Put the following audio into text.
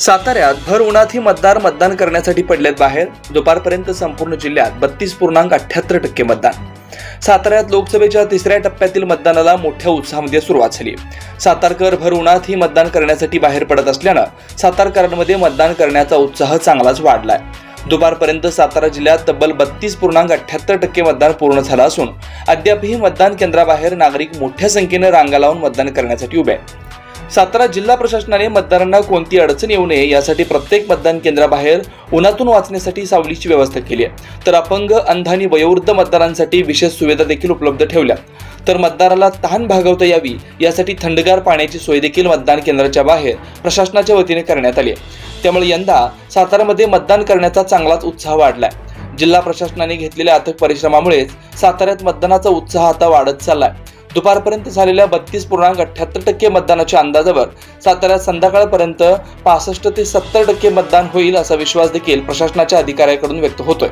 साताऱ्यात भर उन्हातही मतदार मतदान करण्यासाठी पडलेत बाहेर। दुपारपर्यंत संपूर्ण जिल्ह्यात 32.78% मतदान। साताऱ्यात लोकसभेच्या तिसऱ्या टप्प्यातील मतदानाला मोठ्या उत्साहामध्ये सुरुवात झाली। सातारकर भर उन्हातही मतदान करण्यासाठी बाहेर पडत असल्यानं सातारकरांमध्ये मतदान करण्याचा उत्साह चांगलाच वाढलाय। दुपारपर्यंत सातारा जिल्ह्यात तब्बल 32.78% मतदान पूर्ण झालं असून अद्यापही मतदान केंद्राबाहेर नागरिक मोठ्या संख्येने रांगा लावून मतदान करण्यासाठी उभे आहेत। सातारा जिल्हा प्रशासनाने मतदारांना कोणती अडचण येऊ नये यासाठी प्रत्येक मतदान केंद्राबाहेर उन्हातून वाचण्यासाठी सावलीची व्यवस्था केली आहे। तर अपंग, अंध आणि वयोवृद्ध मतदारांसाठी विशेष सुविधा देखील उपलब्ध ठेवल्या। तर मतदाराला तहान भागवता यावी यासाठी थंडगार पाण्याची सोय देखील मतदान केंद्राच्या बाहेर प्रशासनाच्या वतीने करण्यात आली आहे। त्यामुळे यंदा सातारामध्ये मतदान करण्याचा चांगलाच उत्साह वाढलाय। जिल्हा प्रशासनाने घेतलेल्या अथक परिश्रमामुळेच साताऱ्यात मतदानाचा उत्साह आता वाढत चाललाय। दुपारपर्यंत झालेल्या 32.78% मतदानाच्या अंदाजावर साताऱ्यात संध्याकाळपर्यंत 65 ते 70% मतदान होईल असा विश्वास देखील प्रशासनाच्या अधिकाऱ्यांकडून व्यक्त होतोय।